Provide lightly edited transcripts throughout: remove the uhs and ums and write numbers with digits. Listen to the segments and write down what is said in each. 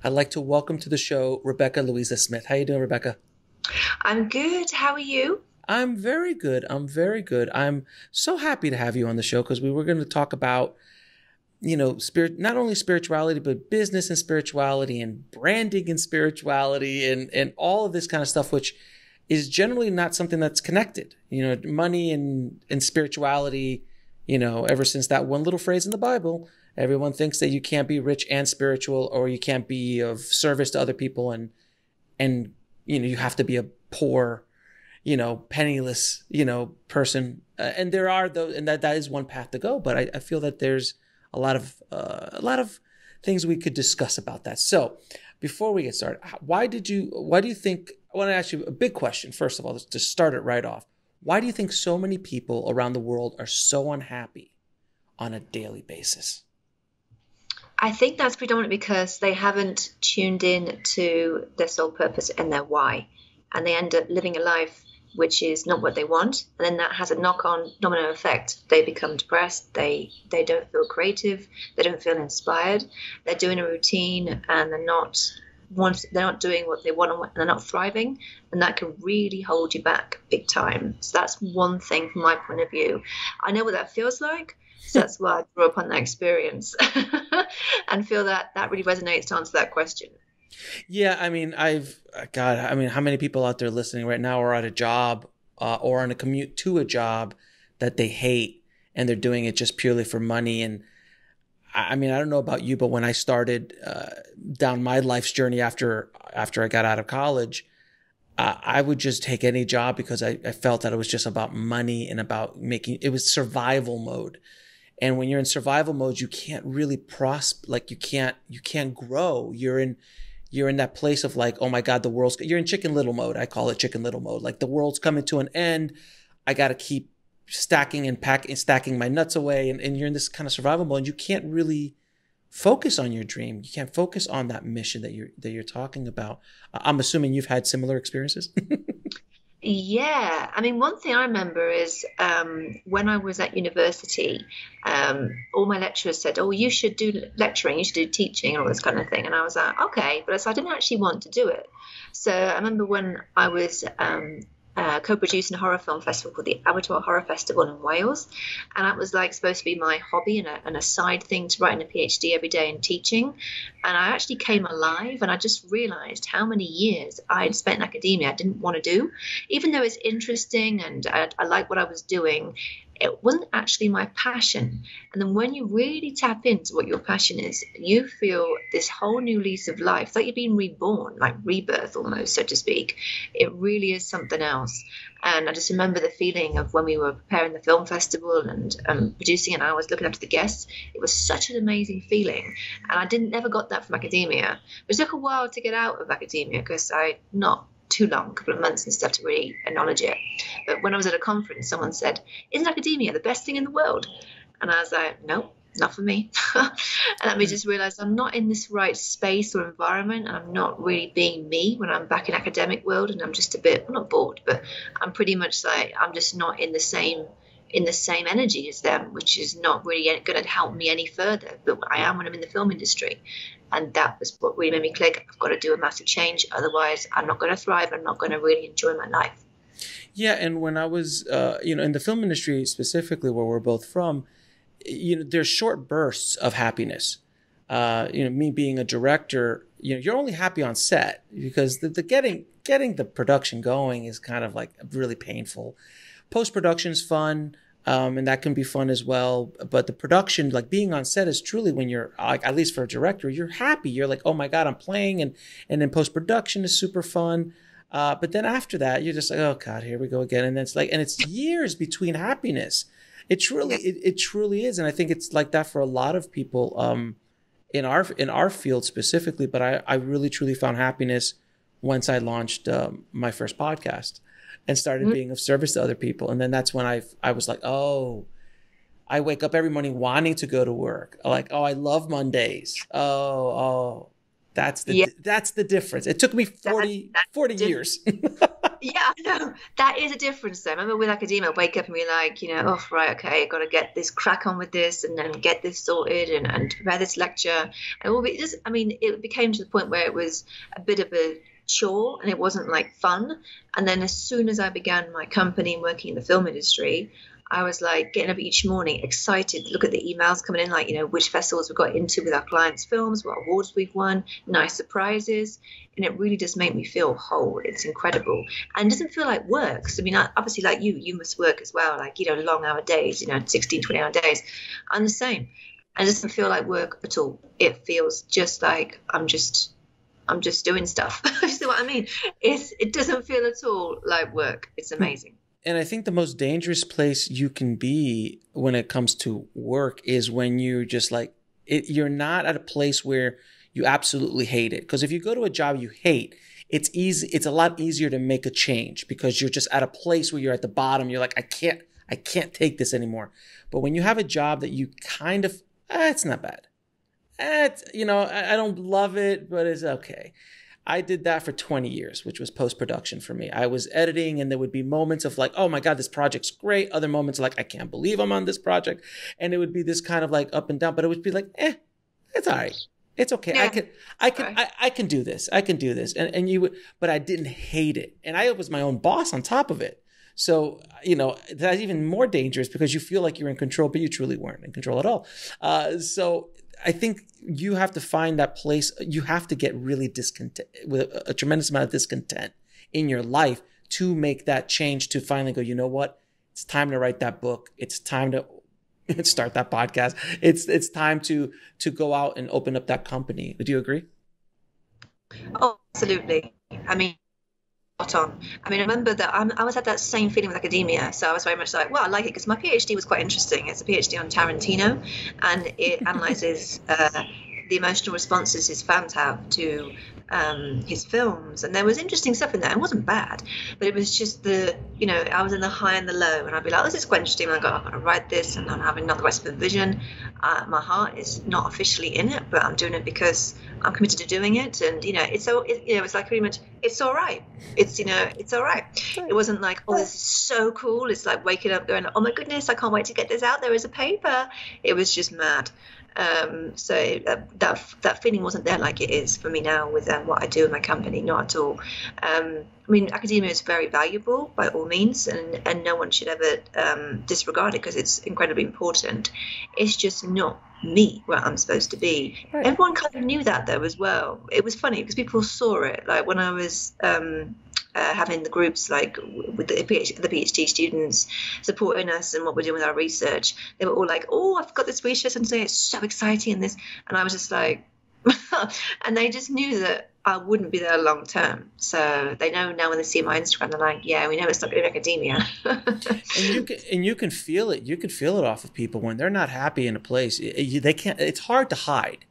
I'd like to welcome to the show Rebecca Louisa Smith. How you doing, Rebecca? I'm good. How are you? I'm very good. I'm very good. I'm so happy to have you on the show because we were going to talk about, spirit, not only spirituality, but business and spirituality and branding and spirituality and all of this kind of stuff, which is generally not something that's connected. Money and spirituality, ever since that one little phrase in the Bible, everyone thinks that you can't be rich and spiritual, or you can't be of service to other people, and you have to be a poor, penniless, person. And there are those, and that is one path to go. But I feel that there's a lot of things we could discuss about that. So before we get started, why do you think, I want to ask you a big question, first of all, to start it right off. Why do you think so many people around the world are so unhappy on a daily basis? I think that's predominantly because they haven't tuned in to their sole purpose and their why, and they end up living a life which is not what they want, and then that has a knock-on domino effect. They become depressed. They don't feel creative. They don't feel inspired. They're doing a routine, and they're not doing what they want, and they're not thriving, and that can really hold you back big time. So that's one thing from my point of view. I know what that feels like. So that's why I grew up on that experience and feel that that really resonates to answer that question. Yeah, I mean, how many people out there listening right now are at a job or on a commute to a job that they hate, and they're doing it just purely for money. And I mean, I don't know about you, but when I started down my life's journey after I got out of college, I would just take any job because I felt that it was just about money and about it was survival mode. And when you're in survival mode, you can't really like you can't grow. You're in that place of like, oh my God, you're in Chicken Little mode. I call it Chicken Little mode. Like the world's coming to an end. I got to keep stacking my nuts away. And you're in this kind of survival mode. And you can't really focus on your dream. You can't focus on that mission that you're talking about. I'm assuming you've had similar experiences. Yeah, I mean, one thing I remember is when I was at university, all my lecturers said, "Oh, you should do lecturing, you should do teaching, and all this kind of thing." And I was like, "Okay," but I didn't actually want to do it. So I remember when I was co-producing a horror film festival called the Abertoir Horror Festival in Wales, and that was like supposed to be my hobby and a side thing to writing a PhD every day and teaching. And I actually came alive, and I just realized how many years I had spent in academia I didn't want to do, even though it's interesting and I like what I was doing. It wasn't actually my passion. And then when you really tap into what your passion is, you feel this whole new lease of life. It's like you've been reborn, like rebirth almost, so to speak. It really is something else. And I just remember the feeling of when we were preparing the film festival and producing, and I was looking after the guests. It was such an amazing feeling. And I never got that from academia. It took a while to get out of academia because I not too long, a couple of months and stuff to really acknowledge it. But when I was at a conference, someone said, "Isn't academia the best thing in the world?" And I was like, "No, not for me." And let me just realize I'm not in this right space or environment. And I'm not really being me when I'm back in academic world. And I'm just a bit, I'm not bored, but I'm pretty much like, I'm just not in the same energy as them, which is not really going to help me any further. But I am when I'm in the film industry. And that was what really made me click. I've got to do a massive change. Otherwise, I'm not going to thrive. I'm not going to really enjoy my life. Yeah, and when I was, in the film industry specifically, where we're both from, there's short bursts of happiness. Me being a director, you're only happy on set because the getting the production going is kind of like really painful. Post-production is fun, and that can be fun as well. But the production, like being on set, is truly when you're like, at least for a director, you're happy. You're like, oh my God, I'm playing, and then post-production is super fun. But then after that, you're just like, oh God, here we go again. And then it's like, and it's years between happiness. It truly is, and I think it's like that for a lot of people in our field specifically. But I really truly found happiness once I launched my first podcast and started being of service to other people. And then that's when I was like, oh, I wake up every morning wanting to go to work. Like, oh, I love Mondays. That's the Yeah, that's the difference. It took me that, 40 that's 40 different. years. Yeah, I know, that is a difference though. I remember with academia, I'd wake up and be like, oh, right, okay, I've got to get this crack on with this and then get this sorted and prepare this lecture. And it became to the point where it was a bit of a chore and it wasn't like fun. And then as soon as I began my company and working in the film industry, I was like getting up each morning excited to look at the emails coming in, like, which festivals we got into with our clients' films, what awards we've won, nice surprises. And it really does make me feel whole. It's incredible. And it doesn't feel like work. So, obviously like you must work as well, like, long hour days, 16, 20-hour days. I'm the same. And it doesn't feel like work at all. It feels just like I'm just doing stuff. You see what I mean? It doesn't feel at all like work. It's amazing. And I think the most dangerous place you can be when it comes to work is when you're just like, you're not at a place where you absolutely hate it. Because if you go to a job you hate, it's easy. It's a lot easier to make a change because you're just at a place where you're at the bottom. You're like, I can't take this anymore. But when you have a job that you kind of, it's not bad. I don't love it, but it's okay. I did that for 20 years, which was post-production for me. I was editing and there would be moments of like, oh my God, this project's great. Other moments like, I can't believe I'm on this project. And it would be this kind of like up and down, but it would be like, it's all right. It's okay. Yeah. I can do this. I can do this. And you would, but I didn't hate it. And I was my own boss on top of it. So, that's even more dangerous because you feel like you're in control, but you truly weren't in control at all. So I think you have to find that place. You have to get really discontent with a tremendous amount of discontent in your life to make that change, to finally go, you know what? It's time to write that book. It's time to start that podcast. It's time to go out and open up that company. Do you agree? Oh, absolutely. On. I remember that I was at that same feeling with academia. So I was very much like, well, I like it because my PhD was quite interesting. It's a PhD on Tarantino, and it analyzes the emotional responses his fans have to his films. And there was interesting stuff in there. It wasn't bad, but it was just I was in the high and the low, and I'd be like, oh, this is quite interesting. And I'm going to write this, and I'm having not the rest of the vision. My heart is not officially in it, but I'm doing it because I'm committed to doing it. And, it's like pretty much, it's all right. It's all right. It wasn't like, oh, this is so cool. It's like waking up going, oh my goodness, I can't wait to get this out there as a paper. It was just mad. So that feeling wasn't there like it is for me now with what I do in my company, not at all. Academia is very valuable by all means, and no one should ever disregard it because it's incredibly important. It's just not me where I'm supposed to be. Right. Everyone kind of knew that though as well. It was funny because people saw it. Like when I was having the groups like with the PhD students supporting us and what we're doing with our research, they were all like, oh, I've got this research and today it's so exciting and this, and I was just like and they just knew that I wouldn't be there long term. So they know now when they see my Instagram, they're like, yeah, we know it's not going to be academia. and you can feel it. You can feel it off of people when they're not happy in a place. They can't. It's hard to hide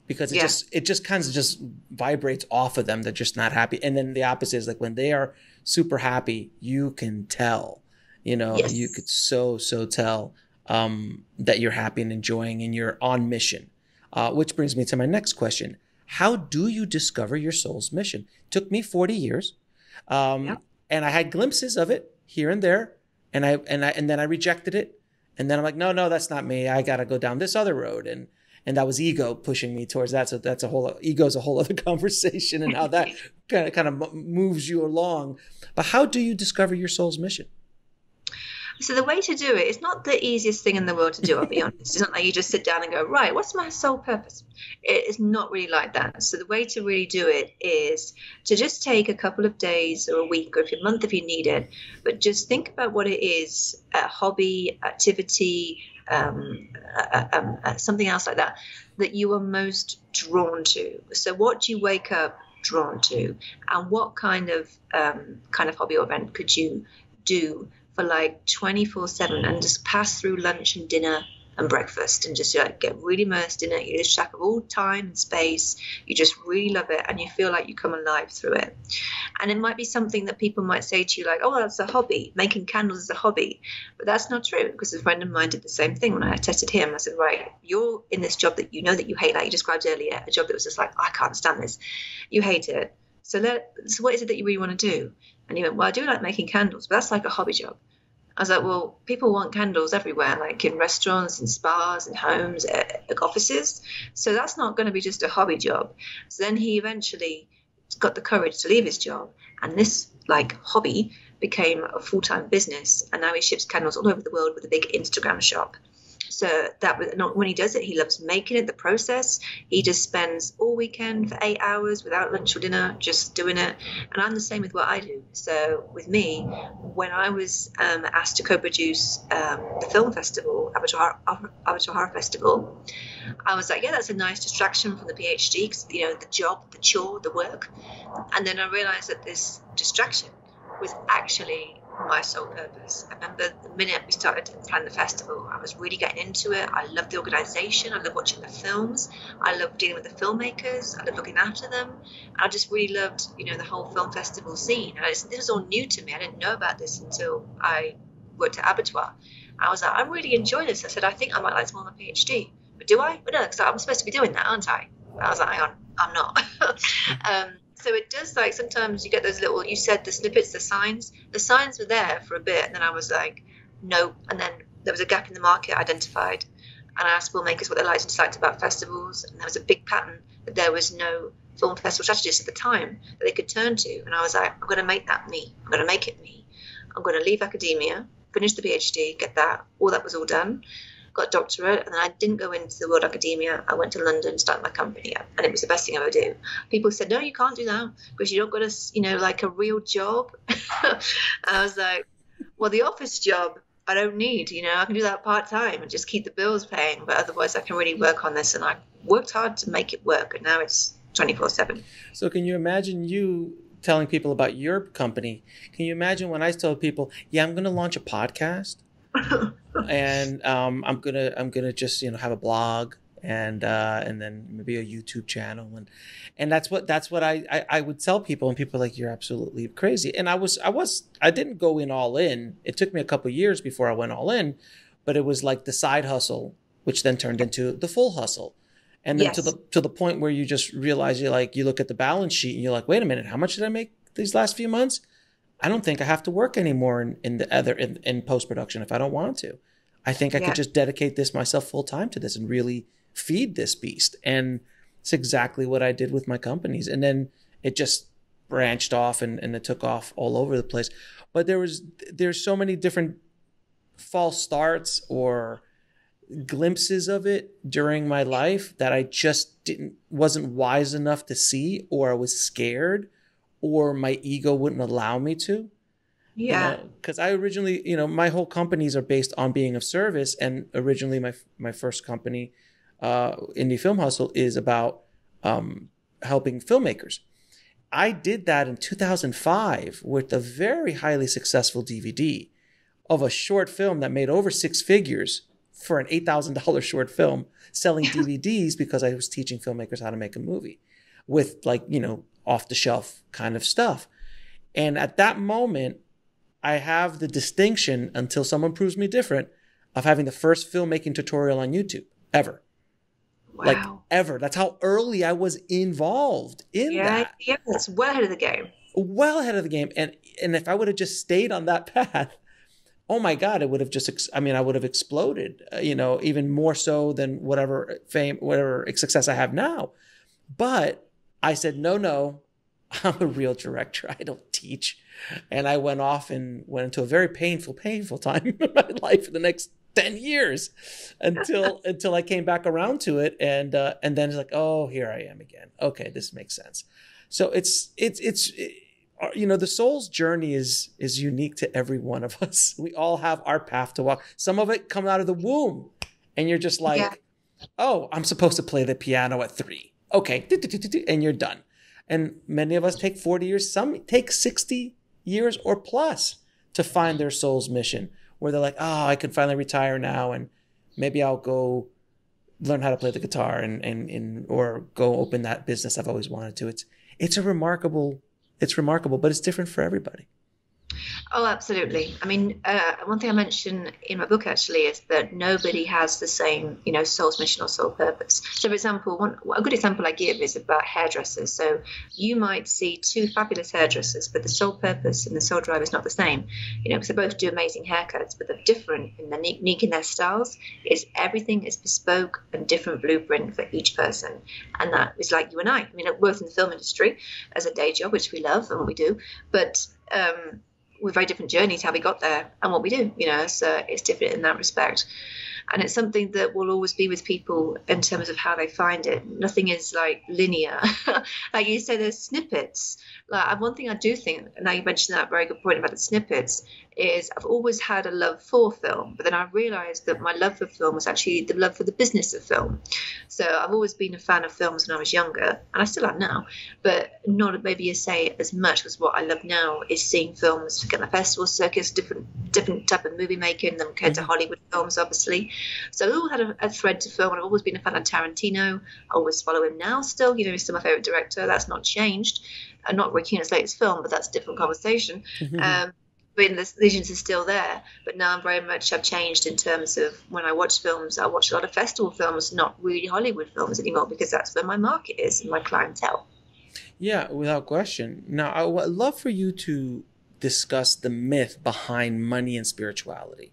because it just kind of just vibrates off of them. They're just not happy. And then the opposite is like when they are super happy, you can tell. Yes. You could so tell that you're happy and enjoying and you're on mission. Which brings me to my next question. How do you discover your soul's mission? It took me 40 years. And I had glimpses of it here and there. And then I rejected it. And then I'm like, no, that's not me. I got to go down this other road. And that was ego pushing me towards that. So ego's a whole other conversation and how that kind of moves you along. But how do you discover your soul's mission? So the way to do it is not the easiest thing in the world to do, I'll be honest. It's not like you just sit down and go, right, what's my sole purpose? It is not really like that. So the way to really do it is to just take a couple of days or a week or a month if you need it, but just think about what it is, a hobby, activity, something else like that you are most drawn to. So what do you wake up drawn to, and what kind of hobby or event could you do for like 24/7 and just pass through lunch and dinner and breakfast and just like get really immersed in it. You lose track of all time and space. You just really love it and you feel like you come alive through it. And it might be something that people might say to you like, oh, that's a hobby. Making candles is a hobby. But that's not true, because a friend of mine did the same thing. When I tested him, I said, right, you're in this job that you know that you hate, like you described earlier, a job that was just like, I can't stand this. You hate it. So what is it that you really want to do? And he went, well, I do like making candles, but that's like a hobby job. I was like, well, people want candles everywhere, like in restaurants and spas and homes, offices. So that's not going to be just a hobby job. So then he eventually got the courage to leave his job. And this like hobby became a full-time business. And now he ships candles all over the world with a big Instagram shop. So that was not when he does it, he loves making it, the process. He just spends all weekend for 8 hours without lunch or dinner, just doing it. And I'm the same with what I do. So with me, when I was asked to co-produce the film festival, Avatar Horror Festival, I was like, yeah, that's a nice distraction from the PhD, because, you know, the job, the chore, the work. And then I realized that this distraction was actually my sole purpose. I remember the minute we started to plan the festival, I was really getting into it. I loved the organization. I loved watching the films. I loved dealing with the filmmakers. I loved looking after them. I just really loved, you know, the whole film festival scene. And this was all new to me. I didn't know about this until I worked at Abattoir. I was like, I really enjoy this. I said, I think I might like to go on a PhD. But do I? But no, because I'm supposed to be doing that, aren't I? I was like, hang on, I'm not. So it does, like, sometimes you get those little, you said the snippets, the signs were there for a bit, and then I was like, no. And then there was a gap in the market identified, and I asked filmmakers what they liked and disliked about festivals, and there was a big pattern that there was no film festival strategist at the time that they could turn to. And I was like, I'm going to make that me. I'm going to make it me. I'm going to leave academia, finish the PhD, get that. All that was all done. Got a doctorate, and then I didn't go into the world academia. I went to London, started my company up, and it was the best thing I ever do. People said, no, you can't do that because you don't got a, you know, like a real job. I was like, well, the office job I don't need, you know, I can do that part-time and just keep the bills paying, but otherwise I can really work on this. And I worked hard to make it work, and now it's 24/7. So can you imagine you telling people about your company? Can you imagine when I told people, yeah, I'm going to launch a podcast? And I'm gonna just, you know, have a blog and then maybe a YouTube channel, and that's what I would tell people, and people are like, you're absolutely crazy. And I didn't go in all in. It took me a couple of years before I went all in, but it was like the side hustle, which then turned into the full hustle. And then Yes. to the point where you just realize, you look at the balance sheet and you're like, wait a minute, how much did I make these last few months? I don't think I have to work anymore in post-production if I don't want to. I think I could just dedicate this myself full time to this and really feed this beast. And it's exactly what I did with my companies. And then it just branched off and it took off all over the place. But there's so many different false starts or glimpses of it during my life that I just wasn't wise enough to see, or I was scared, or my ego wouldn't allow me to. Yeah. Because I originally, my whole companies are based on being of service. And originally my first company, Indie Film Hustle, is about helping filmmakers. I did that in 2005 with a very highly successful DVD of a short film that made over six figures for an $8,000 short film, selling DVDs because I was teaching filmmakers how to make a movie with off the shelf kind of stuff. And at that moment, I have the distinction, until someone proves me different, of having the first filmmaking tutorial on YouTube ever. Wow. Like ever. That's how early I was involved in that. Yeah, that's well ahead of the game. Well ahead of the game. And if I would have just stayed on that path, oh my God, it would have I would have exploded, even more so than whatever fame, whatever success I have now. But I said, no, I'm a real director. I don't teach. And I went off and went into a very painful time in my life for the next 10 years until I came back around to it. And then it's like, oh, here I am again. Okay, this makes sense. So it's the soul's journey is unique to every one of us. We all have our path to walk. Some of it come out of the womb and you're just like, oh, I'm supposed to play the piano at 3. Okay. And you're done. And many of us take 40 years. Some take 60 years or plus to find their soul's mission, where they're like, oh, I could finally retire now, and maybe I'll go learn how to play the guitar and or go open that business I've always wanted to. It's remarkable, but it's different for everybody. Oh, absolutely. I mean, one thing I mentioned in my book actually is that nobody has the same, soul's mission or soul purpose. So, for example, a good example I give is about hairdressers. So, you might see two fabulous hairdressers, but the soul purpose and the soul drive is not the same. Because they both do amazing haircuts, but they're different and they're unique in their styles. Is everything is bespoke and different blueprint for each person, and that is like you and I. I mean, we're both in the film industry as a day job, which we love and what we do, but we're very different journeys how we got there and what we do, so it's different in that respect. And it's something that will always be with people in terms of how they find it. Nothing is like linear. Like you say, there's snippets. Like one thing I do think, and now you mentioned that very good point about the snippets, is I've always had a love for film, but then I realized that my love for film was actually the love for the business of film. So I've always been a fan of films when I was younger, and I still am now, but not maybe you say as much as what I love now is seeing films, get the festival circus, different type of movie making than compared to Hollywood films, obviously. So I've always had a thread to film, and I've always been a fan of Tarantino. I always follow him now still. He's still my favorite director. That's not changed. And not Rick His latest film, but that's a different conversation. But the visions are still there. But now I've changed in terms of when I watch films, I watch a lot of festival films, not really Hollywood films anymore, because that's where my market is and my clientele. Yeah, without question. Now, I would love for you to discuss the myth behind money and spirituality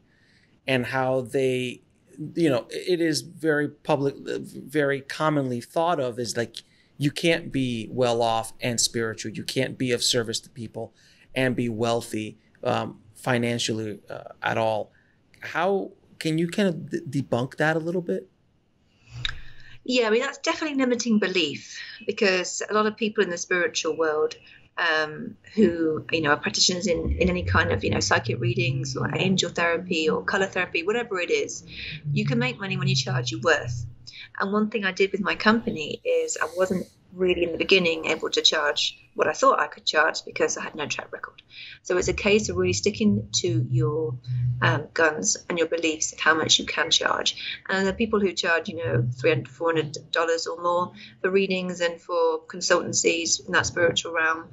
and how they, it is very very commonly thought of as like, you can't be well off and spiritual. You can't be of service to people and be wealthy financially at all. How can you kind of debunk that a little bit? Yeah, I mean, that's definitely limiting belief, because a lot of people in the spiritual world who, are practitioners in any kind of, psychic readings or angel therapy or color therapy, whatever it is, you can make money when you charge your worth. And one thing I did with my company is I wasn't really in the beginning able to charge what I thought I could charge because I had no track record. So it's a case of really sticking to your guns and your beliefs of how much you can charge. And there are people who charge, $300, $400 or more for readings and for consultancies in that spiritual realm.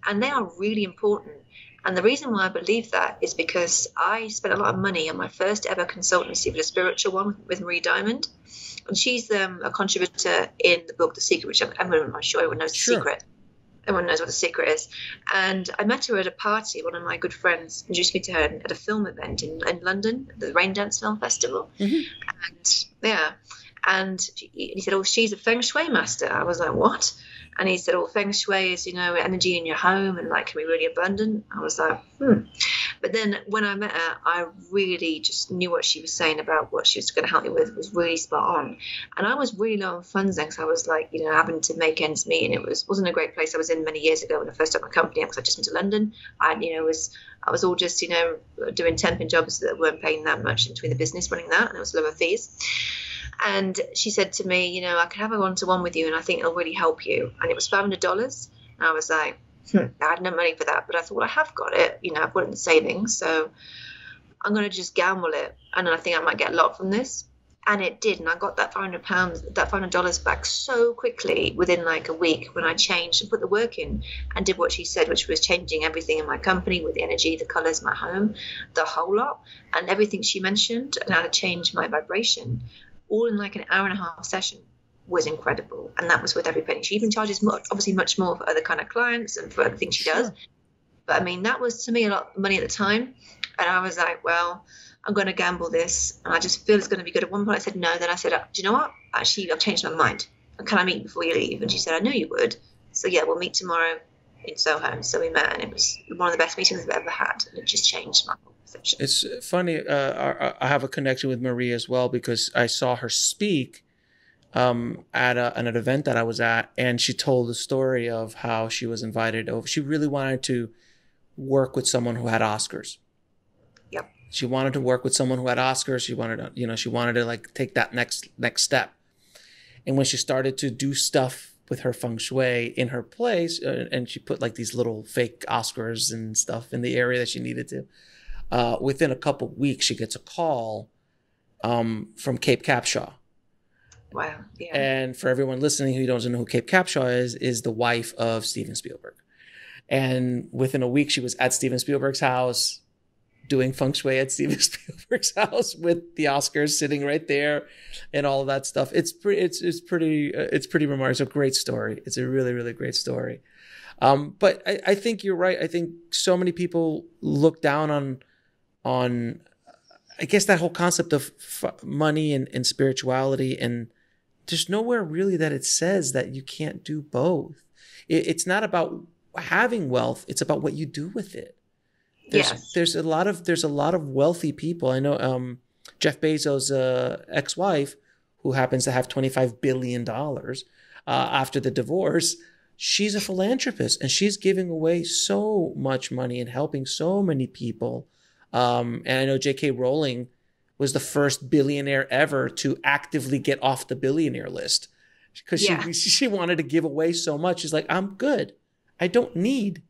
And they are really important. And the reason why I believe that is because I spent a lot of money on my first ever consultancy, but a spiritual one with Marie Diamond. And she's a contributor in the book The Secret, which I'm sure everyone knows. The Secret. Everyone knows what The Secret is. And I met her at a party. One of my good friends introduced me to her at a film event in London, the Raindance Film Festival. And he said, "Oh, she's a Feng Shui master." I was like, "What?" And he said, "Oh, Feng Shui is, energy in your home and like can be really abundant." I was like, But then when I met her, I really just knew what she was saying about what she was going to help me with was really spot on. And I was really low on funds then, because I was like, having to make ends meet, and it wasn't a great place I was in many years ago when I first started my company, because I just went to London. I was all just, doing temping jobs that weren't paying that much in between the business running that, and it was lower fees. And she said to me, "I could have a one-to-one with you, and I think it'll really help you." And it was $500. And I was like, I had no money for that. But I thought, well, I have got it. I've got it in the savings. So I'm going to just gamble it. And I think I might get a lot from this. And it did. And I got that $500 back so quickly within like a week when I changed and put the work in and did what she said, which was changing everything in my company with the energy, the colors, my home, the whole lot, and everything she mentioned and how to change my vibration, all in like an hour and a half session. Was incredible. And that was with every penny. She even charges obviously much more for other kind of clients and for other things she does. But I mean, that was to me a lot of money at the time. And I was like, well, I'm going to gamble this. And I just feel it's going to be good. At one point I said no. Then I said, do you know what? Actually, I've changed my mind. Can I meet before you leave? And she said, I knew you would. So yeah, we'll meet tomorrow in Soho. So we met, and it was one of the best meetings I've ever had. And it just changed my whole perception. It's funny. I have a connection with Marie as well, because I saw her speak at an event that I was at, and she told the story of how she was invited over. She really wanted to work with someone who had Oscars. Yep. She wanted to work with someone who had Oscars. She wanted to like take that next step. And when she started to do stuff with her feng shui in her place, and she put like these little fake Oscars and stuff in the area that she needed to, within a couple of weeks, she gets a call from Cape Capshaw. Wow. Yeah. And for everyone listening who doesn't know who Cape Capshaw is the wife of Steven Spielberg. And within a week, she was at Steven Spielberg's house, doing feng shui at Steven Spielberg's house with the Oscars sitting right there and all of that stuff. It's pretty remarkable. It's a great story. It's a really, really great story. But I think you're right. I think so many people look down on, I guess, that whole concept of money and spirituality. And there's nowhere really that it says that you can't do both. It's not about having wealth. It's about what you do with it. There's a lot of wealthy people. I know Jeff Bezos' ex-wife, who happens to have $25 billion after the divorce. She's a philanthropist, and she's giving away so much money and helping so many people. And I know J.K. Rowling was the first billionaire ever to actively get off the billionaire list because she wanted to give away so much. She's like, I'm good. I don't need,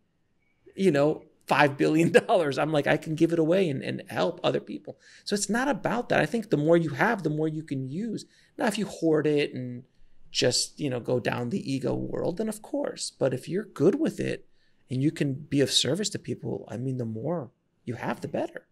$5 billion. I'm like, I can give it away and help other people. So it's not about that. I think the more you have, the more you can use. Now, if you hoard it and just, go down the ego world, then of course. But if you're good with it and you can be of service to people, I mean, the more you have, the better.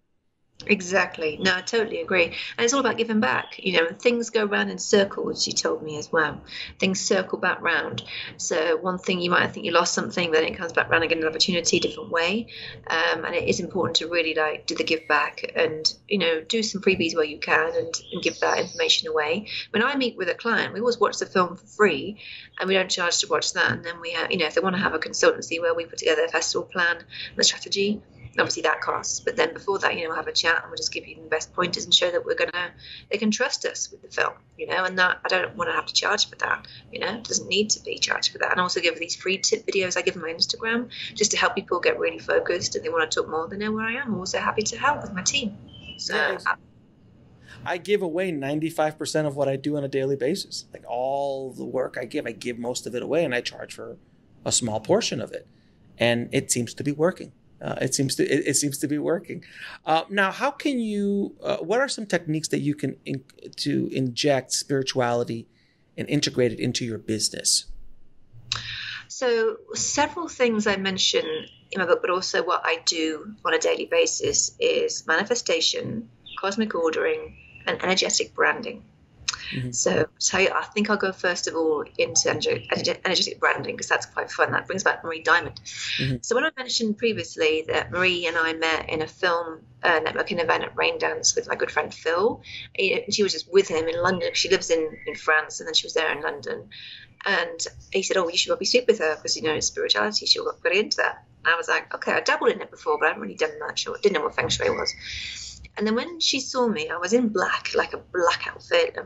Exactly. No, I totally agree. And it's all about giving back. Things go round in circles, she told me as well. Things circle back round. So one thing you might think you lost something, then it comes back round again, an opportunity, different way. And it is important to really do the give back and, do some freebies where you can and give that information away. When I meet with a client, we always watch the film for free and we don't charge to watch that. And then we have, if they want to have a consultancy where we put together a festival plan and a strategy, obviously that costs, but then before that, we'll have a chat and we'll just give you the best pointers and show that they can trust us with the film, and that I don't want to have to charge for that, it doesn't need to be charged for that. And also give these free tip videos I give on my Instagram just to help people get really focused and they want to talk more, they know where I am. I'm also happy to help with my team. So I give away 95% of what I do on a daily basis. Like all the work I give most of it away and I charge for a small portion of it. And it seems to be working. It seems to be working. Now, how can you? What are some techniques that you can to inject spirituality and integrate it into your business? So, several things I mention in my book, but also what I do on a daily basis is manifestation, cosmic ordering, and energetic branding. Mm-hmm. So I think I'll go first of all into energetic branding because that's quite fun. That brings back Marie Diamond. Mm-hmm. So when I mentioned previously that Marie and I met in a film networking event at Raindance with my good friend Phil, she was just with him in London. She lives in France and then she was there in London. And he said, oh, you should probably speak with her because, spirituality, she'll get very into that. And I was like, okay, I dabbled in it before, but I haven't really done that. Sure, didn't know what feng shui was. And then when she saw me, I was in black, like a black outfit,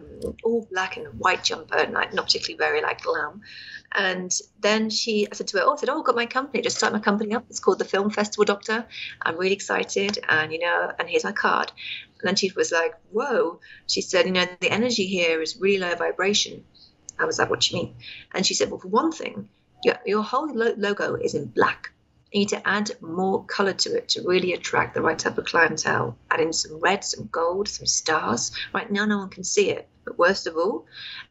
all black and a white jumper, and not particularly very glam. And then I said to her, I've got my company, just start my company up. It's called the Film Festival Doctor. I'm really excited, and and here's my card. And then she was like, whoa. She said, the energy here is really low vibration. I was like, what do you mean? And she said, well, for one thing, your whole logo is in black. You need to add more color to it to really attract the right type of clientele. Add in some red, some gold, some stars. Right now, no one can see it. But worst of all,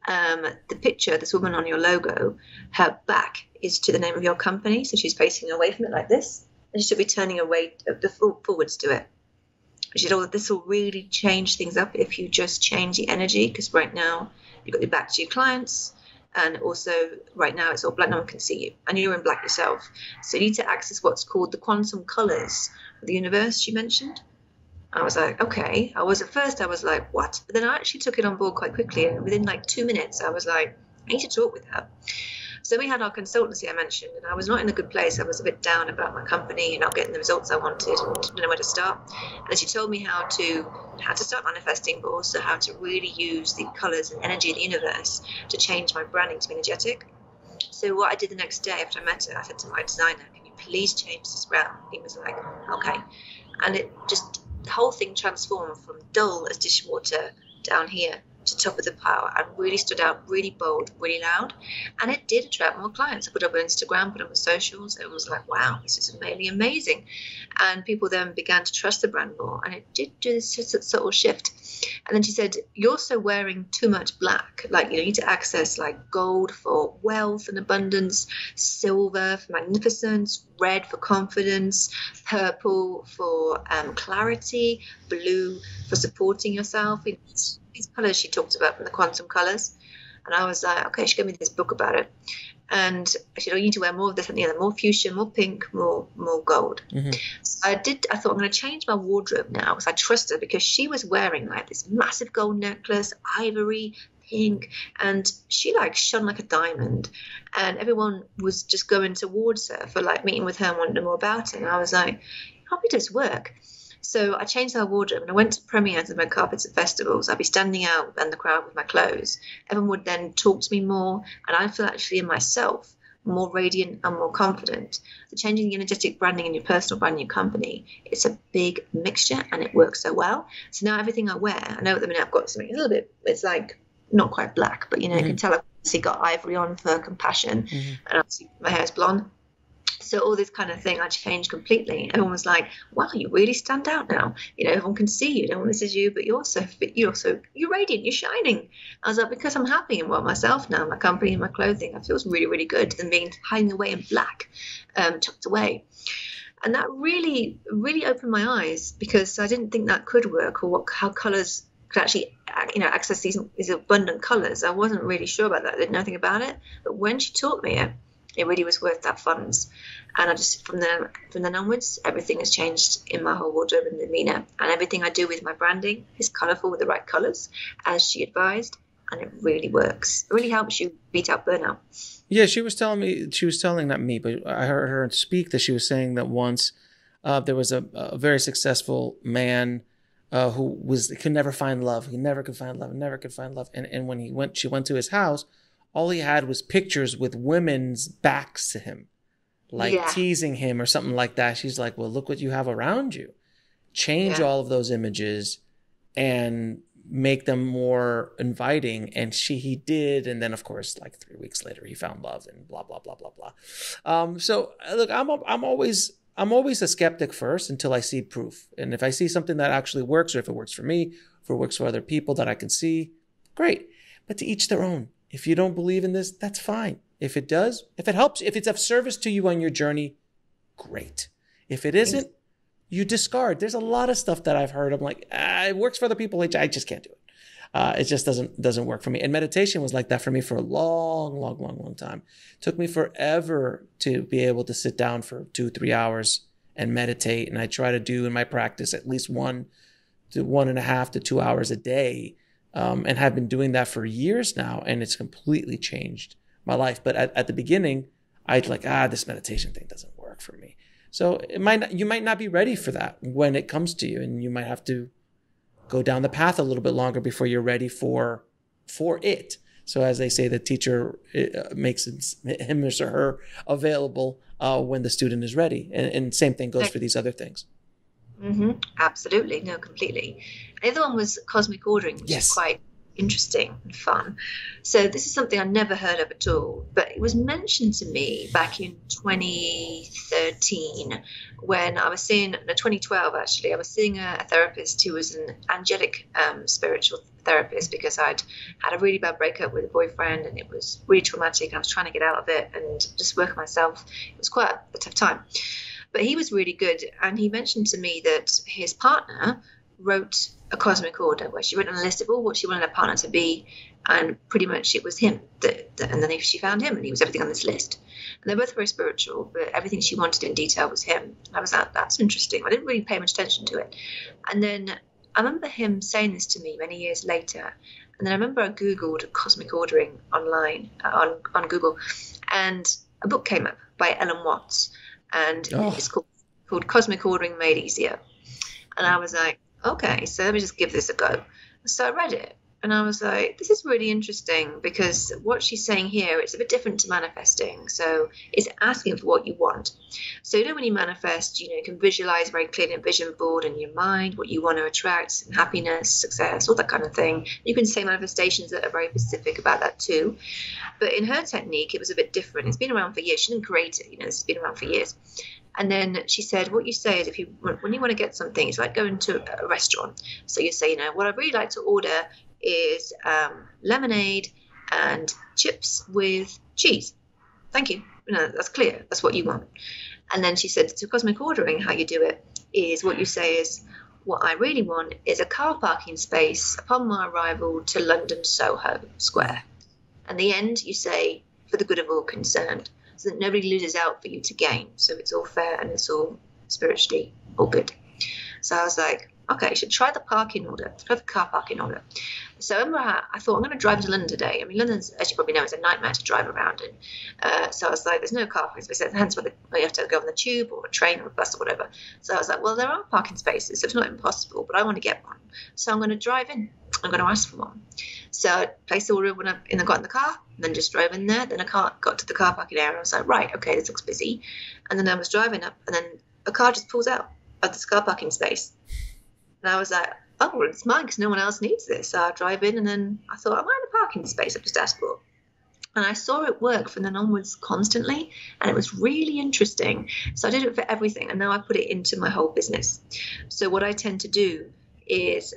the picture, this woman on your logo, her back is to the name of your company. So she's facing away from it like this. And she should be turning away forwards to it. She said, this will really change things up if you just change the energy. Because right now, you've got your back to your clients. And also, right now, it's all black. No one can see you. And you're in black yourself. So you need to access what's called the quantum colors of the universe, she mentioned. I was like, okay. At first, I was like, what? But then I actually took it on board quite quickly. And within 2 minutes, I was like, I need to talk with her. So we had our consultancy I mentioned, and I was not in a good place. I was a bit down about my company and not getting the results I wanted and didn't know where to start. And she told me how to start manifesting, but also how to really use the colors and energy of the universe to change my branding to be energetic. So what I did the next day after I met her, I said to my designer, can you please change this around? He was like, okay. And the whole thing transformed from dull as dishwater down here to top of the pile and really stood out, really bold, really loud. And it did attract more clients. I put up on Instagram, put up on socials. It was like, wow, this is really amazing. And people then began to trust the brand more. And it did do this subtle shift. And then she said, you're also wearing too much black. Like, you need to access like gold for wealth and abundance, silver for magnificence, red for confidence, purple for clarity, blue for supporting yourself. These colors she talked about from the quantum colors. And I was like, okay, she gave me this book about it. And I said, oh, you need to wear more of this and the other, more fuchsia, more pink, more gold. Mm-hmm. So I thought I'm going to change my wardrobe now because I trust her, because she was wearing like this massive gold necklace, ivory, pink, and she like shone like a diamond. And everyone was just going towards her for like meeting with her and wanting to know more about it. And I was like, probably does work. So I changed our wardrobe and I went to premieres of red carpets at festivals. I'd be standing out in the crowd with my clothes. Everyone would then talk to me more, and I feel actually in myself more radiant and more confident. So changing the energetic branding in your personal brand, in your company, it's a big mixture and it works so well. So now everything I wear, I know at the minute I've got something a little bit, it's like not quite black, but you know, you can tell I've obviously got ivory on for compassion, and obviously my hair's blonde. So all this kind of thing, I changed completely. Everyone was like, wow, you really stand out now. You know, everyone can see you. No one this is you, but you're radiant, you're shining. I was like, because I'm happy in myself now, my company and my clothing. It feels really, really good than being hiding away in black, tucked away. And that really, really opened my eyes, because I didn't think that could work, or how colors could actually, you know, access these abundant colors. I wasn't really sure about that. I didn't know anything about it. But when she taught me it really was worth that funds. And I just, from then onwards, everything has changed in my whole wardrobe and demeanor. And everything I do with my branding is colorful with the right colors, as she advised. And it really works. It really helps you beat out burnout. Yeah, she was telling that me, but I heard her speak that she was saying that once there was a very successful man who could never find love. He never could find love. And when she went to his house, all he had was pictures with women's backs to him, like teasing him or something like that. She's like, well, look what you have around you. Change all of those images and make them more inviting. And he did. And then, of course, like 3 weeks later, he found love and blah, blah, blah, blah, blah. So look, I'm always a skeptic first until I see proof. And if I see something that actually works, or if it works for me, if it works for other people that I can see, great. But to each their own. If you don't believe in this, that's fine. If it does, if it helps, if it's of service to you on your journey, great. If it isn't, you discard. There's a lot of stuff that I've heard. I'm like, it works for other people. I just can't do it. It just doesn't work for me. And meditation was like that for me for a long time. It took me forever to be able to sit down for 2-3 hours and meditate. And I try to do in my practice at least 1 to 1.5 to 2 hours a day. And have been doing that for years now, and it's completely changed my life. But at the beginning, I'd like, this meditation thing doesn't work for me. So you might not be ready for that when it comes to you, and you might have to go down the path a little bit longer before you're ready for it. So as they say, the teacher makes him or her available when the student is ready, and same thing goes for these other things. Mm-hmm. Absolutely. No, completely. The other one was cosmic ordering, which is quite interesting and fun. So this is something I never heard of at all, but it was mentioned to me back in 2013 when I was seeing, 2012 actually, I was seeing a therapist who was an angelic spiritual therapist, because I'd had a really bad breakup with a boyfriend and it was really traumatic, and I was trying to get out of it and just work on myself. It was quite a tough time. But he was really good, and he mentioned to me that his partner wrote a cosmic order where she wrote on a list of all what she wanted her partner to be, and pretty much it was him. And then she found him, and he was everything on this list. And they're both very spiritual, but everything she wanted in detail was him. And I was like, that's interesting. I didn't really pay much attention to it. And then I remember him saying this to me many years later. And then I remember I Googled cosmic ordering online on Google, and a book came up by Ellen Watts. And it's called Cosmic Ordering Made Easier. And I was like, okay, so let me just give this a go. So I read it, And I was like, this is really interesting, because what she's saying here, it's a bit different to manifesting. So it's asking for what you want. So, when you manifest, you can visualize very clearly in a vision board in your mind what you want to attract, and happiness, success, all that kind of thing. You can say manifestations that are very specific about that too. But in her technique, it was a bit different. It's been around for years. She didn't create it, it's been around for years. And then she said, what you say is, when you want to get something, it's like going to a restaurant. So you say, what I'd really like to order is lemonade and chips with cheese. Thank you. That's clear. That's what you want. And then she said, to cosmic ordering, how you do it is, what you say is, what I really want is a car parking space upon my arrival to London Soho Square. And the end, you say, for the good of all concerned, so that nobody loses out for you to gain. So it's all fair and it's all spiritually all good. So I was like, okay, I should try the parking order, try the car parking order. So I remember I thought, I'm going to drive to London today. I mean, London's, as you probably know, is a nightmare to drive around in. So I was like, there's no car parking space. Hence where you have to go on the tube or a train or a bus or whatever. So I was like, well, there are parking spaces, so it's not impossible, but I want to get one. So I'm going to drive in. I'm going to ask for one. So I placed the order when I got in the car, and then just drove in there. Then I got to the car parking area. I was like, right, okay, this looks busy. And then I was driving up, and then a car just pulls out of this car parking space. And I was like, oh, well, it's mine because no one else needs this. So I drive in, and then I thought, am I in a parking space? I've just asked for. And I saw it work from then onwards constantly, and it was really interesting. So I did it for everything, and now I put it into my whole business. So what I tend to do is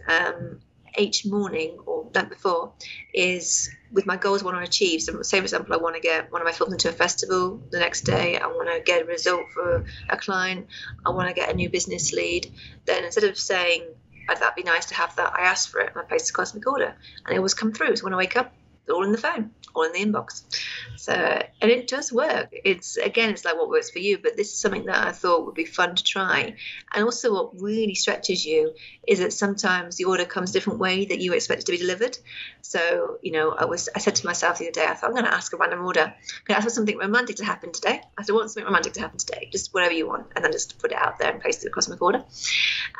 each morning or that before is with my goals I want to achieve. So say, for example, I want to get one of my films into a festival the next day. I want to get a result for a client. I want to get a new business lead. Then instead of saying, that'd be nice to have that, I asked for it and I placed a cosmic order, and it always come through. So when I wake up, they're all in the phone, all in the inbox. So, and it does work. It's like what works for you, but this is something that I thought would be fun to try. And also what really stretches you is that sometimes the order comes a different way that you expect it to be delivered. So, I said to myself the other day, I thought, I'm going to ask a random order. I'm going to ask for something romantic to happen today. I said, I want something romantic to happen today, just whatever you want. And then just put it out there and place the cosmic order.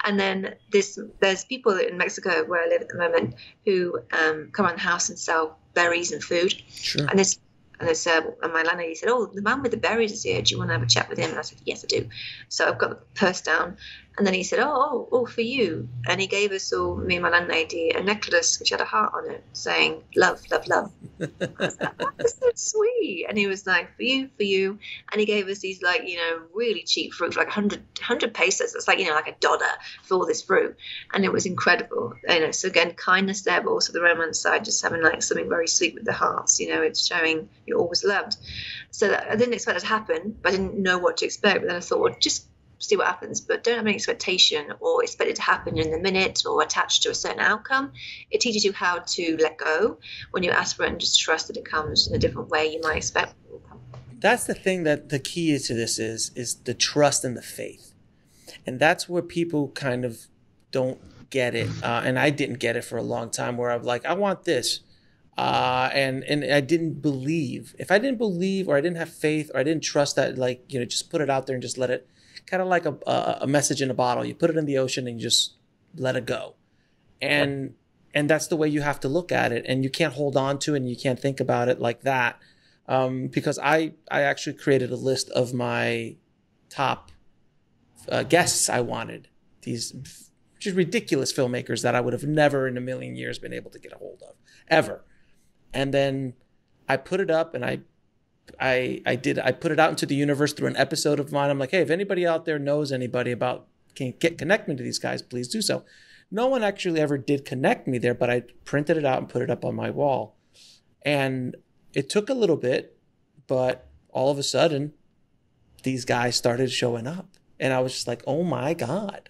And then there's people in Mexico where I live at the moment who come on the house and sell berries and food. Sure. And my landlady said, oh, the man with the berries is here. Do you want to have a chat with him? And I said, yes, I do. So I've got the purse down. And then he said, oh, for you. And he gave us all, me and my landlady, a necklace which had a heart on it saying, love, love, love. I was like, that's so sweet. And he was like, for you. And he gave us these really cheap fruit, like 100 pesos. It's like, like a dollar for all this fruit. And it was incredible. So again, kindness there, but also the romance side, just having like something very sweet with the hearts. It's showing you're always loved. So I didn't expect it to happen, but I didn't know what to expect. But then I thought, well, just see what happens, but don't have any expectation or expect it to happen in the minute or attached to a certain outcome. It teaches you how to let go when you ask for it and just trust that it comes in a different way you might expect it will come. That's the thing, that the key to this is the trust and the faith. And that's where people kind of don't get it. And I didn't get it for a long time, where I'm like, I want this. And I didn't believe. If I didn't believe, or I didn't have faith, or I didn't trust that, just put it out there and just let it, kind of like a message in a bottle. You put it in the ocean and you just let it go. And that's the way you have to look at it. And you can't hold on to it, and you can't think about it like that. Because I actually created a list of my top guests I wanted. These just ridiculous filmmakers that I would have never in a million years been able to get a hold of, ever. And then I put it up, and I put it out into the universe through an episode of mine. I'm like, hey, if anybody out there knows anybody can connect me to these guys, please do so. No one actually ever did connect me there, but I printed it out and put it up on my wall. And it took a little bit, but all of a sudden, these guys started showing up. And I was just like, oh my God.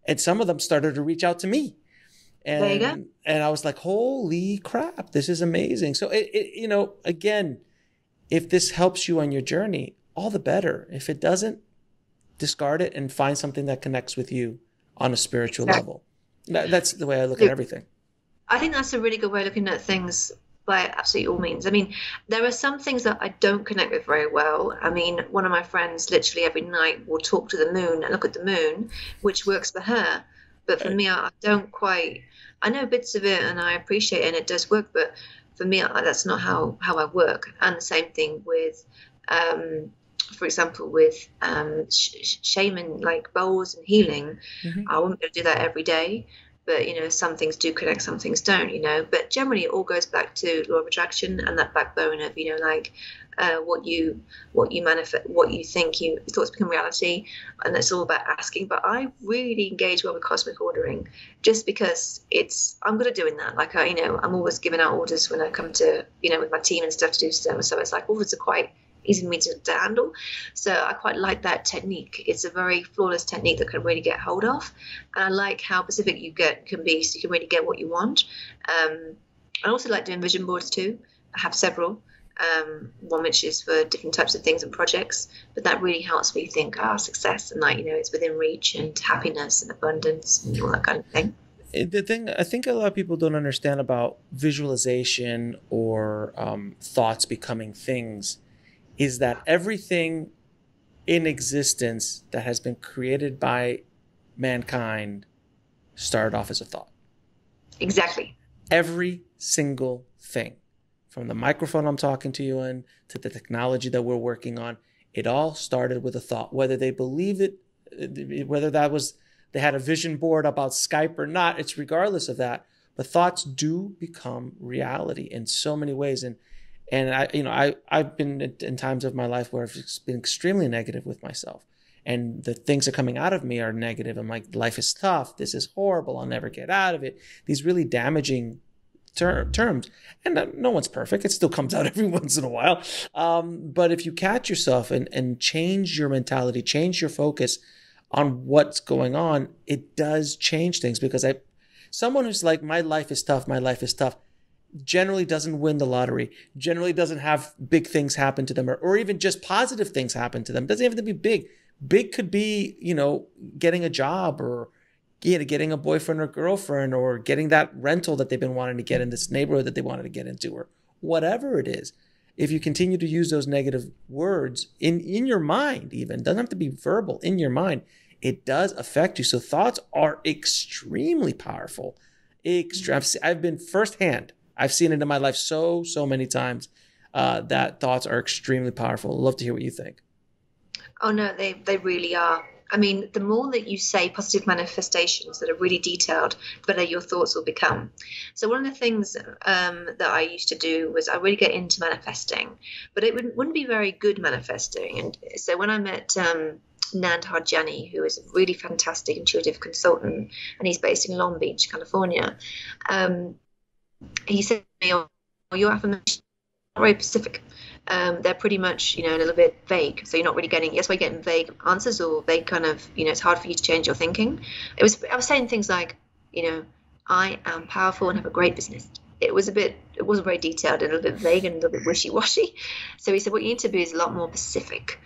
And some of them started to reach out to me. And, there you go. And I was like, holy crap, this is amazing. So again, if this helps you on your journey, all the better. If it doesn't, discard it and find something that connects with you on a spiritual level. That's the way I look at everything. I think that's a really good way of looking at things, by absolutely all means. I mean, there are some things that I don't connect with very well. I mean, one of my friends literally every night will talk to the moon and look at the moon, which works for her. But for me, I don't quite. I know bits of it, and I appreciate it, and it does work. But for me, that's not how I work. And the same thing with, for example, with shaman like bowls and healing. I wouldn't be able to do that every day. But, some things do connect, some things don't, But generally, it all goes back to law of attraction and that backbone of, what you manifest, what you think, your thoughts become reality. And it's all about asking. But I really engage well with cosmic ordering just because I'm good at doing that. Like, I'm always giving out orders when I come to, with my team and stuff to do stuff. So it's like orders are quite easy for me to handle. So I quite like that technique. It's a very flawless technique that can really get hold of. And I like how specific you can be so you can really get what you want. I also like doing vision boards too. I have several. One which is for different types of things and projects. But that really helps me think, success and it's within reach and happiness and abundance and all that kind of thing. The thing I think a lot of people don't understand about visualization or thoughts becoming things is that everything in existence that has been created by mankind started off as a thought. Exactly. Every single thing, from the microphone I'm talking to you in to the technology that we're working on, it all started with a thought. Whether they believed it, whether that was they had a vision board about Skype or not, it's regardless of that. But thoughts do become reality in so many ways. And I've been in times of my life where I've been extremely negative with myself, and the things that are coming out of me are negative. I'm like, life is tough. This is horrible. I'll never get out of it. These really damaging terms. And no one's perfect. It still comes out every once in a while. But if you catch yourself and change your mentality, change your focus on what's going on, it does change things. Because someone who's like, my life is tough, generally doesn't win the lottery, generally doesn't have big things happen to them, or even just positive things happen to them. It doesn't have to be big. Big could be, getting a job, or getting a boyfriend or girlfriend, or getting that rental that they've been wanting to get in this neighborhood that they wanted to get into, or whatever it is. If you continue to use those negative words in your mind, even, doesn't have to be verbal, in your mind, it does affect you. So thoughts are extremely powerful. I've been firsthand. I've seen it in my life so many times that thoughts are extremely powerful. I'd love to hear what you think. Oh, no, they really are. I mean, the more that you say positive manifestations that are really detailed, the better your thoughts will become. So one of the things that I used to do was I really get into manifesting, but it wouldn't be very good manifesting. And so when I met Nand Harjani, who is a really fantastic intuitive consultant, and he's based in Long Beach, California, he said to me, your affirmations are very specific. They're pretty much, a little bit vague. So you're not really getting, yes, we're getting vague answers, or vague kind of, it's hard for you to change your thinking. I was saying things like, I am powerful and have a great business. It wasn't very detailed, a little bit vague and a little bit wishy-washy. So he said, what you need to be is a lot more specific,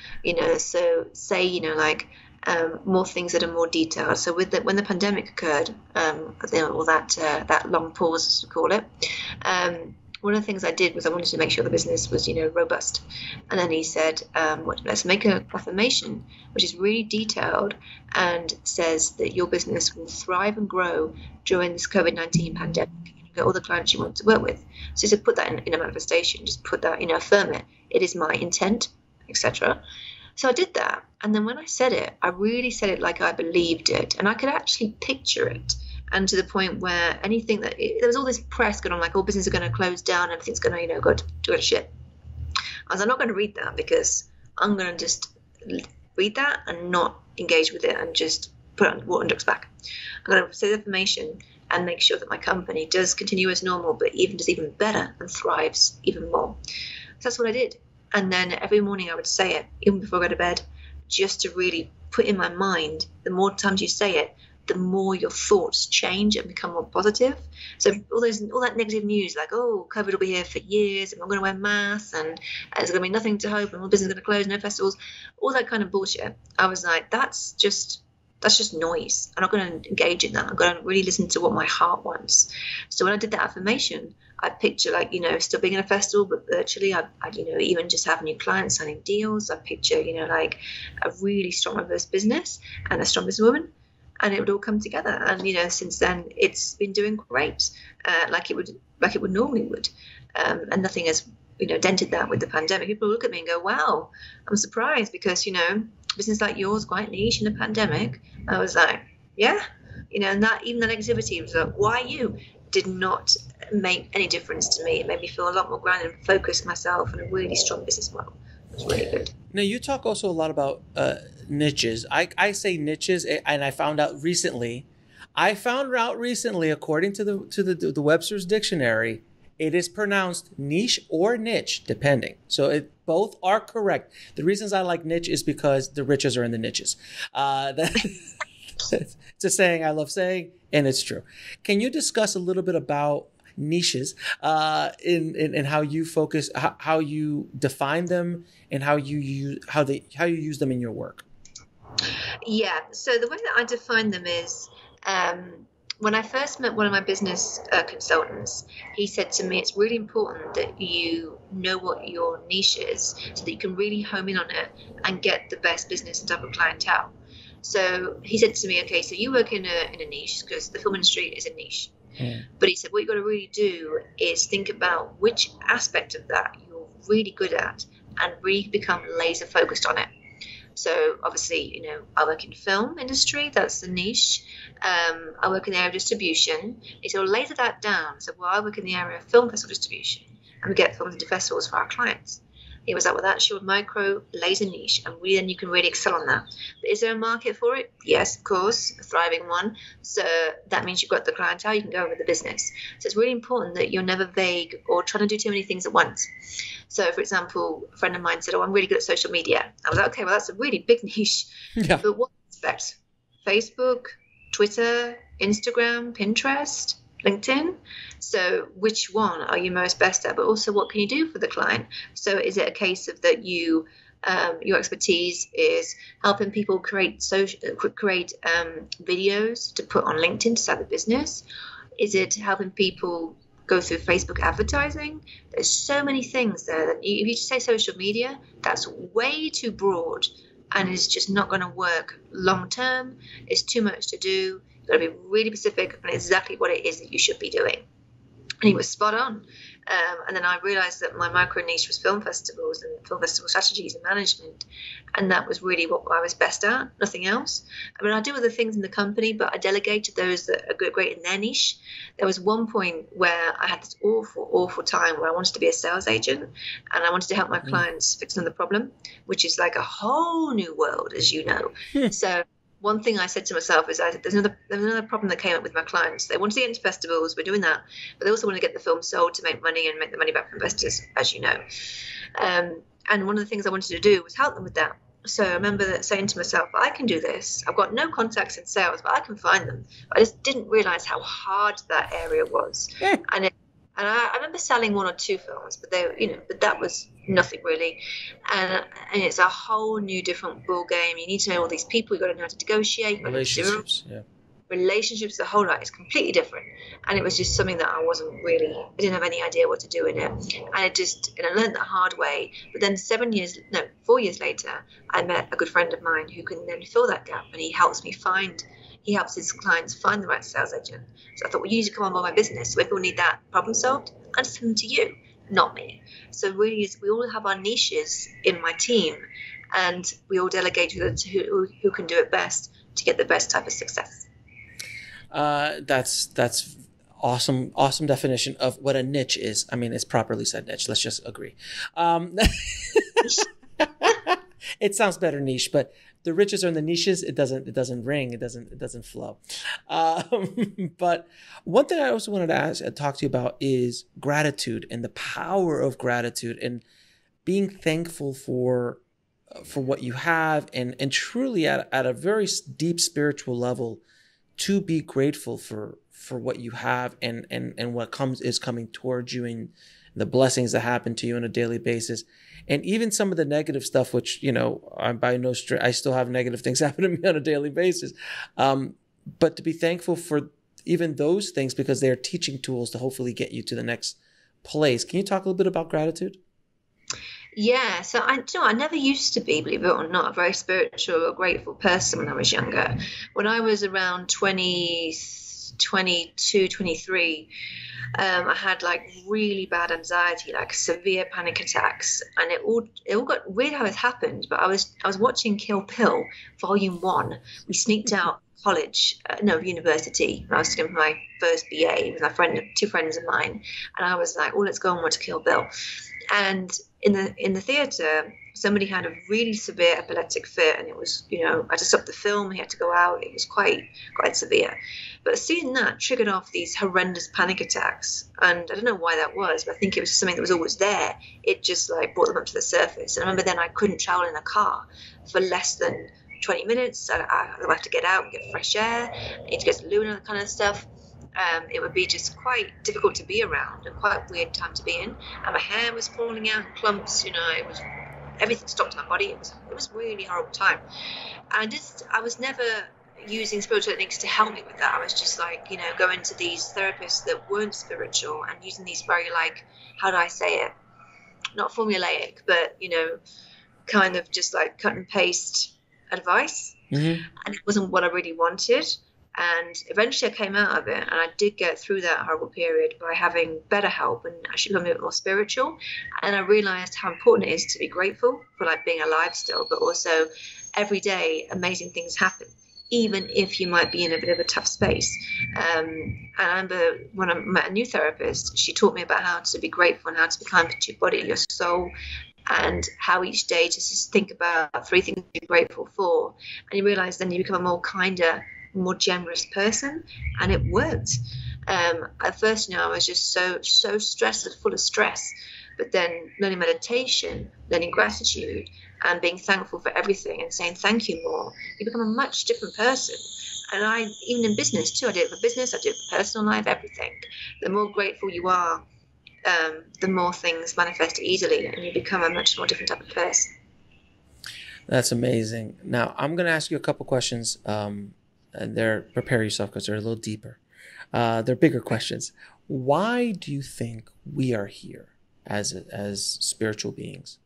so say, more things that are more detailed. So when the pandemic occurred, or that long pause, as we call it, one of the things I did was I wanted to make sure the business was, robust. And then he said, let's make an affirmation which is really detailed and says that your business will thrive and grow during this COVID-19 pandemic. You get all the clients you want to work with. So he said, put that in a manifestation. Just put that, affirm it. It is my intent, etc. So I did that. And then when I said it, I really said it like I believed it. And I could actually picture it. And to the point where anything there was all this press going on, like all businesses are going to close down, everything's going to, go to shit. I was I'm not going to read that, because I'm going to just read that and not engage with it and just put it on water and ducks back. I'm going to say the information and make sure that my company does continue as normal, but does even better and thrives even more. So that's what I did. And then every morning I would say it, even before I go to bed, just to really put in my mind, the more times you say it, the more your thoughts change and become more positive. So all that negative news, like, oh, COVID will be here for years, and I'm going to wear masks, and there's going to be nothing to hope, and all business is going to close, no festivals, all that kind of bullshit. I was like, that's just noise. I'm not going to engage in that. I'm going to really listen to what my heart wants. So when I did that affirmation, I picture still being in a festival, but virtually. I even just have new clients signing deals. I picture, a really strong, diverse business and a strong businesswoman. and it would all come together. And since then it's been doing great, like it would normally would, and nothing has dented that with the pandemic. People look at me and go, "Wow, I'm surprised," because business like yours quite niche in the pandemic. I was like, yeah, and that even that activity was like, why you did not make any difference to me. It made me feel a lot more grounded and focused myself and a really strong business model. It was really good. Now, you talk also a lot about niches. I say niches, and I found out recently, according to the Webster's Dictionary, it is pronounced niche or niche, depending. So both are correct. The reasons I like niche is because the riches are in the niches. It's a saying I love saying, and it's true. Can you discuss a little bit about niches in how you focus, how you define them, and how you use them in your work? Yeah. So the way that I define them is, when I first met one of my business consultants, he said to me, it's really important that you know what your niche is so that you can really home in on it and get the best business and type of clientele. So he said to me, okay, so you work in a niche, because the film industry is a niche. Mm. But he said, what you've got to really do is think about which aspect of that you're really good at and really become laser focused on it. So obviously, I work in film industry, that's the niche. I work in the area of distribution. He said, well, laser that down. So, I work in the area of film festival distribution, and we get films into festivals for our clients. He was like, well, that's your micro laser niche, and then you can really excel on that. But is there a market for it? Yes, of course, a thriving one. So that means you've got the clientele, you can go with the business. So it's really important that you're never vague or trying to do too many things at once. So, for example, a friend of mine said, I'm really good at social media. I was like, okay, well, that's a really big niche. Yeah. But what aspect? Facebook, Twitter, Instagram, Pinterest, LinkedIn. So which one are you most best at? But also, what can you do for the client? So is it a case of that your expertise is helping people create videos to put on LinkedIn to start a business? Is it helping people go through Facebook advertising? There's so many things there that if you just say social media, that's way too broad and it's just not going to work long term. It's too much to do. You've got to be really specific on exactly what it is that you should be doing. And he was spot on. And then I realized that my micro niche was film festivals and film festival strategies and management. And that was really what I was best at, nothing else. I mean, I do other things in the company, but I delegate to those that are great in their niche. There was one point where I had this awful time where I wanted to be a sales agent and I wanted to help my clients fix another problem, which is like a whole new world, as you know. So one thing I said to myself is there's another problem that came up with my clients. They wanted to get into festivals, we're doing that, but they also want to get the film sold to make money and make the money back from investors, as you know. And one of the things I wanted to do was help them with that. So I remember saying to myself, I can do this. I've got no contacts in sales, but I can find them. I just didn't realize how hard that area was. Yeah. And I remember selling one or two films, but but that was nothing really. And it's a whole new different ball game. You need to know all these people. You've got to know how to negotiate. Relationships, yeah. Relationships, the whole lot is completely different. And it was just something that I didn't have any idea what to do in it. And I learned the hard way. But then 4 years later, I met a good friend of mine who can then fill that gap. And he helps his clients find the right sales agent. So I thought, well, you need to come on board my business. So if people need that problem solved, I'll just send them to you, not me. So really, we all have our niches in my team, and we all delegate to who can do it best to get the best type of success. That's awesome definition of what a niche is. I mean, it's properly said niche. Let's just agree. It sounds better niche, but the riches are in the niches. It doesn't ring. It doesn't flow. But one thing I also wanted to talk to you about is gratitude and the power of gratitude and being thankful for what you have and truly at a very deep spiritual level to be grateful for what you have and what is coming towards you and the blessings that happen to you on a daily basis. And even some of the negative stuff, which, I'm by no stretch, I still have negative things happen to me on a daily basis. But to be thankful for even those things because they're teaching tools to hopefully get you to the next place. Can you talk a little bit about gratitude? Yeah, so I never used to be, believe it or not, a very spiritual or grateful person when I was younger. When I was around 20, 22, 23, I had like really bad anxiety, like severe panic attacks, and it all got weird how it happened. But I was watching Kill Bill Volume 1. We sneaked out college, no, university. When I was doing my first BA with my friend, two friends of mine, and I was like, "Oh, let's go and watch Kill Bill." And in the theater, somebody had a really severe epileptic fit, and it was, I had to stop the film. He had to go out. It was quite severe. But seeing that triggered off these horrendous panic attacks, and I don't know why that was, but I think it was something that was always there. It just like brought them up to the surface. And I remember then I couldn't travel in a car for less than 20 minutes. I have to get out and get fresh air. I need to go to the loo and that kind of stuff. It would be just quite difficult to be around and quite a weird time to be in. And my hair was falling out in clumps, it was everything stopped in my body. It was a really horrible time. And I was never using spiritual techniques to help me with that. I was just like, going to these therapists that weren't spiritual and using these very like, how do I say it? Not formulaic, but, kind of just like cut and paste advice. Mm-hmm. And it wasn't what I really wanted. And eventually I came out of it, and I did get through that horrible period by having better help and actually becoming a bit more spiritual. And I realized how important it is to be grateful for like being alive still, but also every day amazing things happen, even if you might be in a bit of a tough space. And I remember when I met a new therapist, she taught me about how to be grateful and how to be kind to your body and your soul, and how each day to just think about 3 things you're grateful for. And you realize then you become a more kinder, more generous person, and it worked. At first, I was just so stressed and full of stress, but then learning meditation, learning gratitude, and being thankful for everything and saying thank you more, you become a much different person. And even in business too, I did it for business, I did it for personal life, everything. The more grateful you are, the more things manifest easily, and you become a much more different type of person. That's amazing. Now, I'm going to ask you a couple questions. And prepare yourself because they're a little deeper. They're bigger questions. Why do you think we are here as spiritual beings?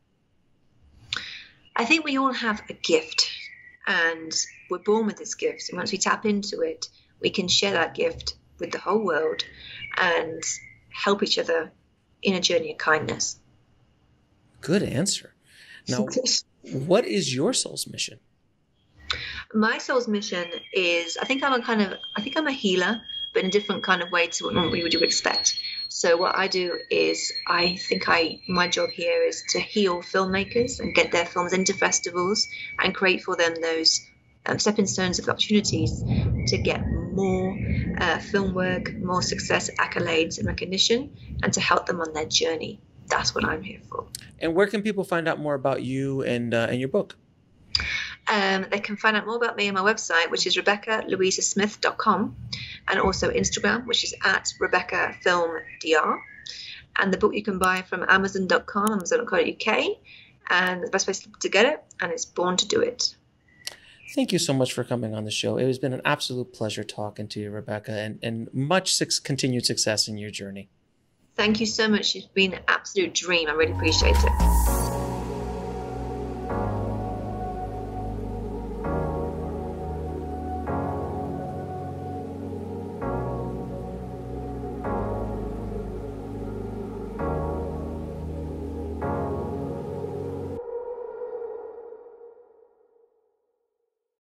I think we all have a gift, and we're born with this gift. And once we tap into it, we can share that gift with the whole world and help each other in a journey of kindness. Good answer. Now, what is your soul's mission? My soul's mission is, I think I'm a healer, but in a different kind of way to what we would expect. So what I do is, my job here is to heal filmmakers and get their films into festivals and create for them those stepping stones of opportunities to get more film work, more success, accolades and recognition, and to help them on their journey. That's what I'm here for. And where can people find out more about you and your book? They can find out more about me on my website, which is RebeccaLouisaSmith.com, and also Instagram, which is at RebeccaFilmDR. And the book you can buy from Amazon.com, Amazon.co.uk, and the best place to get it, and it's Born to Do It. Thank you so much for coming on the show. It has been an absolute pleasure talking to you, Rebecca, and much continued success in your journey. Thank you so much. It's been an absolute dream. I really appreciate it.